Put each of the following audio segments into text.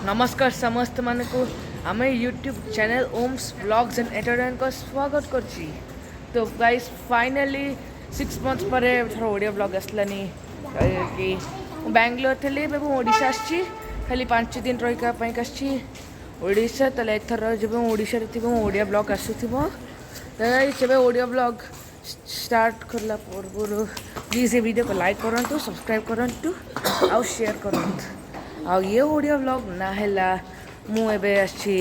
नमस्कार समस्त मान को आम YouTube channel Om's blogs and entertainment को स्वागत करछि। तो गाइस फाइनली 6 मंथ्स पर थोड़ा ओडिया ब्लॉग आसलानी कि बैंगलोर थे ओडिशा आसी खाली 5 दिन रही आसी ओडिशा तले एथर जब ओडिशा थी ओडिया ब्लॉग आसूब तो ओडिया ब्लॉग स्टार्ट करला पूर्व प्लीज ये वीडियो को लाइक करूँ सब्सक्राइब करूँ आउ शेयर करूँ। आ ये ओडिया व्लॉग ना है मुझे आसी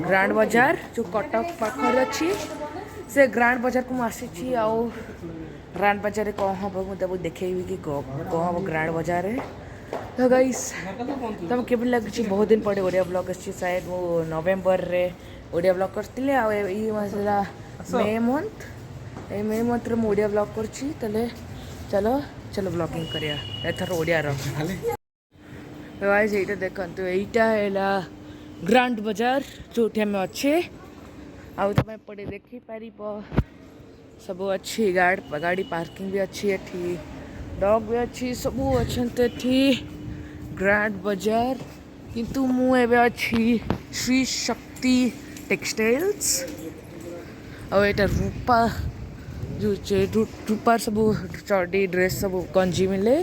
ग्रांड बाजार जो कटक पाखर अच्छी से ग्रांड बाजार को मुझे आउ ग्रांड बाजार कौन हम मुझे देखेबी कि कौन हम ग्रांड बाजार तो गाइस तुम के लगे बहुत दिन पड़े ओडिया ब्लॉग अच्छी शायद वो नवेम्बर रे ओडिया ब्लॉग करती मे मंथ में ओडिया ब्लॉग कर चलो चलो ब्लॉगिंग करिया एथर ओडिया गाइस ये देखो यहीटा है ग्रांड बाजार जो आम अच्छे आउ तुम एपटे देखिपार सब अच्छी गाड़ी पार्किंग भी अच्छी एठी डॉग भी अच्छी सब अच्छा ग्रांड बाजार किंतु मुझे अच्छी श्री शक्ति टेक्सटाइल्स और ये रूपा जो रूपार सब चढ़ी ड्रेस सब गंजी मिले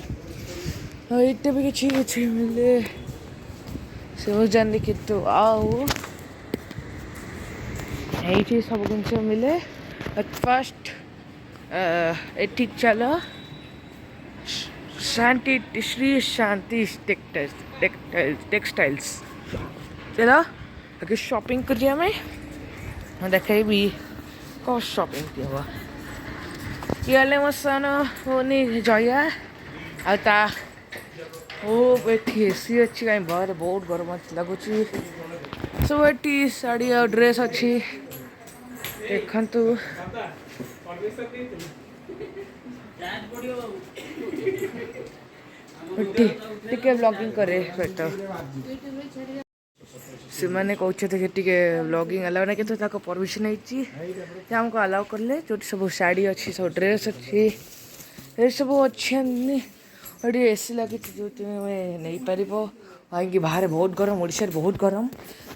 ये भी किसी मिले सब जानी कि आउ ये सब जिनस मिले फर्स्ट एटी चलो शांति श्री शांति टेक्सटाइल्स चलो आगे शॉपिंग करिए मैं देखेबी कौन शॉपिंग किया ये मो सन होनी जया आ ओ ये एसी अच्छी कहीं बाहर बहुत गरम लगुच सब ये शाड़ी और ड्रेस अच्छी देखु टे ब्लॉगिंग करे से मैंने कहते टे ब्लॉगिंग अलाउ ना कि परमिशन हमको अलाउ कले जो सब शाड़ी अच्छी सब ड्रेस अच्छी ये सब अच्छे और ये एसी लगी जो तुम्हें नहीं पार कहीं बाहर बहुत गरम ओडिशा बहुत गरम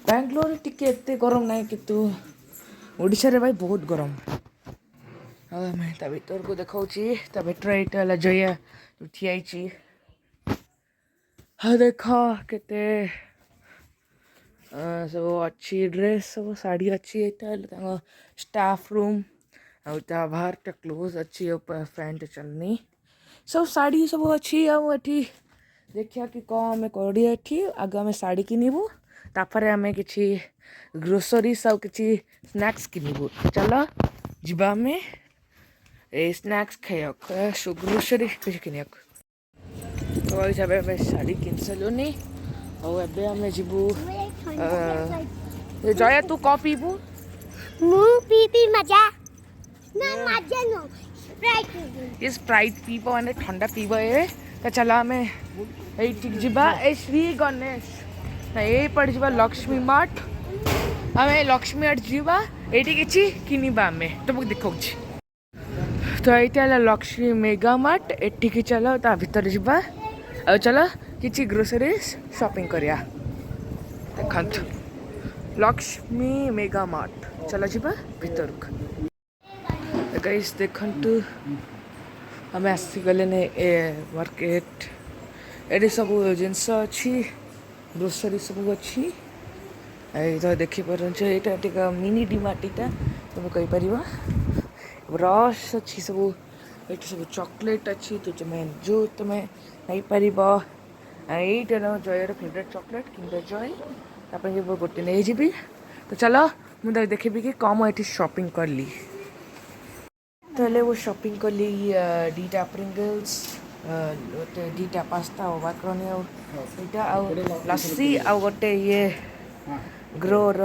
बैंगलोर टिके एत गरम ना कितु ओडिशा रे भाई बहुत गरम आम भर को देखा भर यहाँ जया ठियाई हाँ देख केते सब अच्छी ड्रेस सब साड़ी अच्छी यहाँ स्टाफ रूम आ बाहर क्लोज अच्छी पैंट चलनी सब साड़ी सब अच्छी आठी देखिया कि कौन आम करी आगे आम शाड़ी किनबू तापर आम कि ग्रोसरी सब कि स्नैक्स किनबू चलो जीवा आम ए स्नैक्स खाया ग्रोसरी किन हिसाब से शाड़ी किन सारूनी और आम जीवु जया तू कौ पीबू ये स्प्राइट पीब मैंने ठंडा पीब ये तो चलो आम ये जीवा श्री गणेश ना ये पड़ जा लक्ष्मी मार्ट आम लक्ष्मी मार्ट जीवा ये किसी किनवा आम तुमको देखा तो ये लक्ष्मी मेगा मार्ट एटिकी चलो ता भीतर जीवा आ चलो किसी ग्रोसरी शॉपिंग करिया देखा लक्ष्मी मेगा मार्ट चलो जीवा भीतर गाइस देखु आम आसीगले मार्केट ये सब जिनस अच्छी ग्रोसरी सब अच्छी तो देखिपार यहाँ मिनी डीमार्टा तुम कहीपर ब्रश अच्छी सब ये सब चॉकलेट अच्छी तो तुम्हें जो तुम्हें नहीं पार यहाँ जयर फेवरेट चॉकलेट किंडर जॉय तापर गोटे नहीं जी तो चलो मुझे देखी कि कम ये शॉपिंग कर ली तो वो शॉपिंग कली दीटा प्रिंगल्स दीटा पास्ता और मैक्रोनी और लस्सी और गोटे ये ग्रोर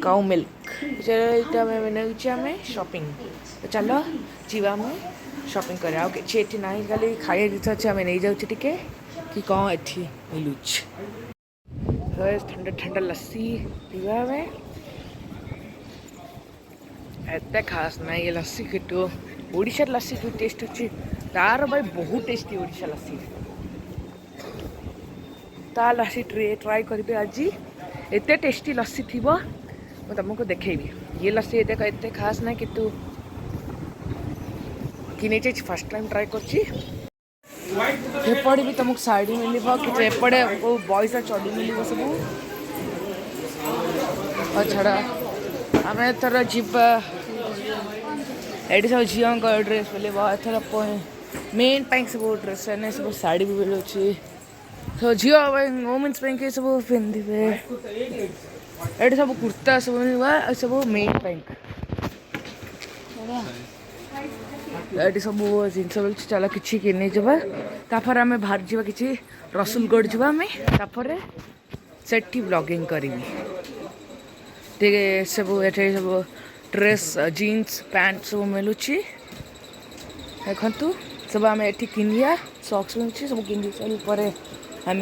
काउ मिल्क चलो ये आम शॉपिंग तो चलो जीवा में शॉपिंग करा कि ना खाली खाई जिस अच्छे आम नहीं जाऊँ टे कि कौन ये मिलूच ठंडा ठंडा लस्सी पीवा में एत खास ना ये लस्सी किटू ओडिशा लस्सी जो टेस्ट अच्छी तार भाई बहुत टेस्टी ओडिशा लस्सी ता लस्सी ट्राए करी आज एत टेस्टी लस्सी थी मैं तुमको देखेबी ये लस्सी देख एत खास ना कि तू कि फर्स्ट टाइम ट्राए करपड़े भी तुमको शाढ़ी मिल कि एपटे बॉयज चढ़ी मिल सब छड़ा आम एथर जीवा ये सब झील ड्रेस मिल एथर मेन पैंक सब ड्रेस सब शाढ़ी भी मिलूँ तो झील वोमेन्स पैंक सब पिंधे ये सब कुर्ता सब मिल सब मेन पैंक ये सब जिनस मिलूँ चल कि किनी जापर आम बाहर जा कि रसुलगढ़ जापर सेठी ब्लॉगिंग करी सब ये सब ड्रेस जीन्स पैंट सब मिलूँ देखु सब आम ये किनिया सॉक्स मिलूँ सब किन सारापर आम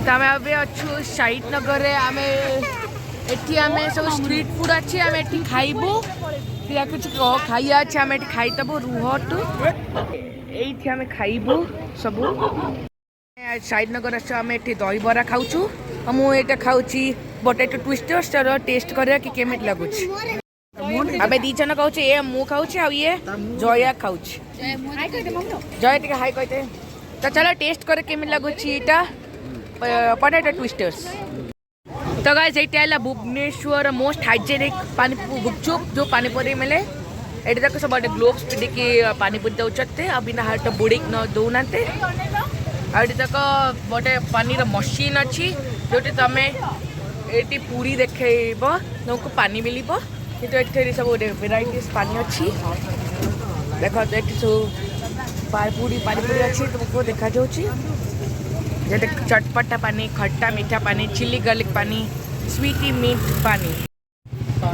जाम अभी अच्छु शाहिद नगर आम एटी आम सब स्ट्रीट फूड अच्छी आम एटी खाइबू या कुछ खाई अच्छे आम एटी खाईदबू रुहतु ये आम खाइबू सब शाहिद नगर आम एटी दही बरा खाऊँ मुझे खाऊँ पोटैटो ट्विस्टर्स टेस्ट करा कि केमिट लगुच आम दी जन खाऊँ ये मु खाऊँ आ ये जया खाऊँ जया टे हाई कहते तो चलो टेस्ट कर केमिट लगुच यहाँ पोटैटो ट्विस्टर्स तो गाइस ये भुवनेश्वर मोस्ट हाइजेनिक पानी गुपचुप जो पानीपुरी मिले ये तक सब ग्लोव्स पिंधिकी पानीपुरी दौरान आ बिना हाथ बुड़ी न दौना ये तक गोटे पानी मशीन अच्छी जो तुम ये पूरी देखेब तुमको पानी मिल कि सब वेराइटीज पानी अच्छी देख ये सब पानीपुरी अच्छी तुमको देखा जैसे चटपटा पानी खट्टा मीठा पानी चिली गार्लिक पानी स्वीटी मीट पानी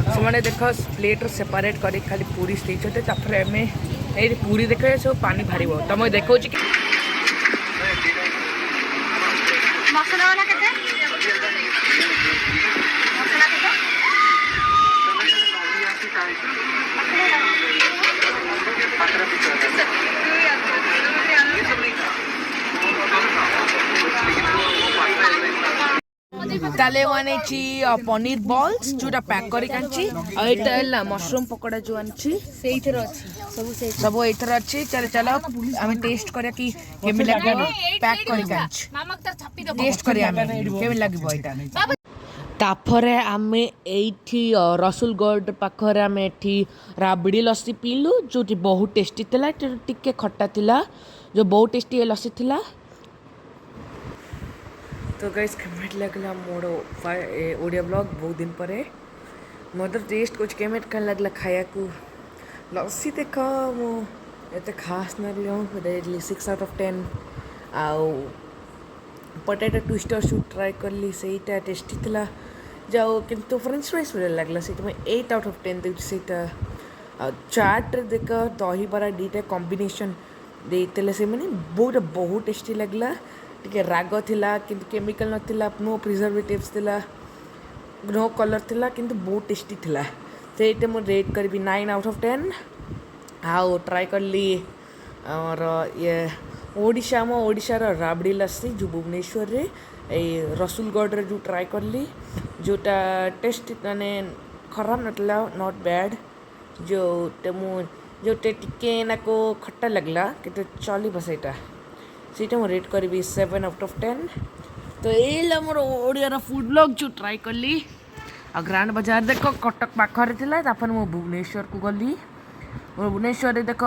से देख प्लेट सेपरेट कर खाली पूरी स्टेज आम ये पूरी देख सब पानी बाहर तुम देखा ताले माने पनीर बॉल्स जोटा पैक कर मशरूम पकोड़ा जो आनी सब एथर अच्छी चल चलो आम टेस्ट करा कि केमी लगे पैक कर टेस्ट करिया केमी लगे ताफरे आम एठी रसुलगढ़ पाखरे आम एठी राबड़ी लस्सी पीलु जो बहुत टेस्टी थिला टिके खट्टा थिला जो बहुत टेस्टी ये लस्सी थिला तो गाइस कमेंट लगला मोर ओडिया ब्लॉग बहुत दिन पर मतलब टेस्ट कुछ कमेंट कर लगला खाया को लस्सी देख मुझे खास ना लिया 6 out of 10 आउ पोटैटो ट्विस्टर शूट ट्राए कली से टेस्टी थिला जाओ किंतु फ्रेंच फ्राइज मिले लगला से मैं 8 out of 10 दूसरी चाट देख दही बरा दीटा कॉम्बिनेशन देते से मैंने बहुत टेस्टी लगला टिके राग थिला किंतु केमिकल नथिला नो प्रिजर्वेटिव्स थिला नो कलर थिला किंतु बहुत टेस्टी थिला से मुझे रेट करी 9 out of 10 आउ ट्राए करली और ये ओडिशा मो ओडिशार राबड़ी लस्सी जो भुवनेश्वर रे रसुलगढ़ रे जो ट्राए करली जोटा टेस्ट माने खराब नटला नॉट बैड जो जो टिके ना को खट्टा लगला कि चल सहीटा सीटा मुझे रेट करी 7 out of 10 तो ये मोर ओडिया फूड ब्लॉग जो ट्राए कली आ ग्रांड बाजार देख कटक पाखरे थिला तापर मु भुवनेश्वर को गली भुवनेश्वर देख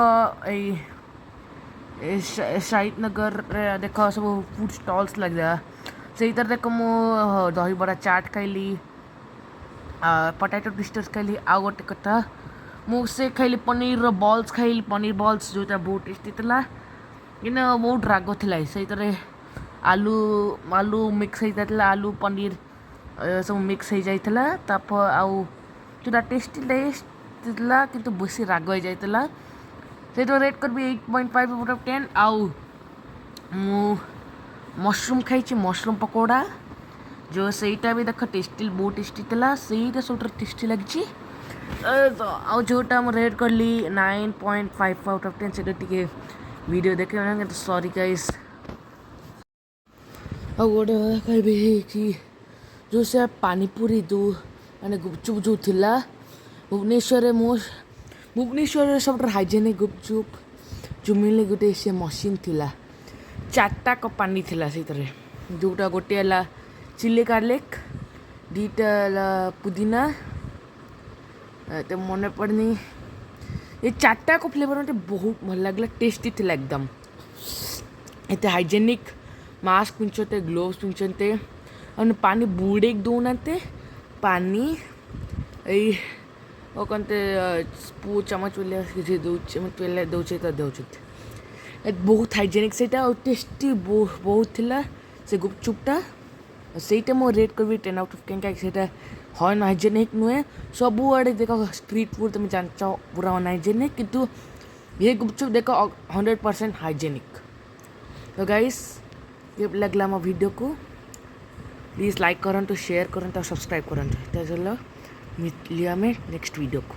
शाहिद नगर देख सब फूड स्टॉल्स लगे से इधर देख मु दही बड़ा चाट खाइली पोटैटो ट्विस्टर्स खाइली आ गोटे कथा मुझे खाइली पनीर बॉल्स खाइली पनीर बॉल्स जोटा बहुत टेस्टी थिला कि बहुत राग थिला से आलू आलू मिक्स होता आलू पनीर सब मिक्स हो जाता तापर आउ जोटा टेस्टी टेस्ट थिला किंतु बेसी राग हो जाता से रेट कर 8.5 out of 10 आउ मशरूम खाई मशरूम पकोड़ा जो सहीटा भी देख टेस्टी बहुत टेस्टी थिला सहीटा सब टेस्टी लगी आउ जोटा मुझे रेट कली 9.5 out of 10 से वीडियो देखे तो सॉरी गाइस ଆଉ ଗୋଟେ କହିବି କି ଯେଉଁ ସେ ପାନିପୁରୀ ଯେଉଁ ମାନେ ଗୁପଚୁପ୍ ଯେଉଁ ଥିଲା ଭୁବନେଶ୍ୱରରେ ସବୁଠାରୁ ହାଇଜେନିକ୍ ଗୁପଚୁପ୍ ଯେଉଁ ମିଳେ ଗୋଟେ ସେ ମେସିନ୍ ଥିଲା 4ଟା ପାନି ଥିଲା ସେଇଥିରେ ଯେଉଁଟା ଗୋଟିଏ ହେଲା ଚିଲି ଗାର୍ଲିକ୍ 2ଟା ହେଲା ପୁଦିନା ଏତେ ମନେ ପଡ଼ୁନି ଏ 4ଟାକ ଫ୍ଲେଭର୍ ମୋତେ ବହୁତ ଭଲ ଲାଗିଲା ଟେଷ୍ଟି ଥିଲା ଏକଦମ ଏତେ ହାଇଜେନିକ୍ ମାସ୍କ ପିନ୍ଧୁଛନ୍ତି ଗ୍ଲୋଭ୍ସ ପିନ୍ଧୁଛନ୍ତି ଆଉ ପାନି ବୁଡ଼େଇକି ଦେଉନାହାନ୍ତି ପାନି ଏଇ କହନ୍ତି ଚାମଚ କିଛି ଦେଉଛି ତ ଦେଉଛନ୍ତି ବହୁତ ହାଇଜେନିକ୍ ସେଇଟା ଆଉ ଟେଷ୍ଟି ବହୁତ ଥିଲା ସେ ଗୁପଚୁପ୍ଟା ସେଇଟା ମୁଁ ରେଟ୍ କରିବି 10/10 କାହିଁକି ସେଇଟା ହାଇଜେନିକ୍ ନୁହେଁ ସବୁଆଡ଼େ ଦେଖ ଷ୍ଟ୍ରିଟ୍ ଫୁଡ଼୍ ତୁମେ ଜାଣିଛ ପୁରା ଅନହାଇଜେନିକ୍ କିନ୍ତୁ ये गुपचुप देखो 100% हाइजेनिक तो गाइस ये लगला मो वीडियो को प्लीज़ लाइक करंतु शेयर करंतु और सब्सक्राइब करंतु तो चलो मिलिया में नेक्स्ट वीडियो को।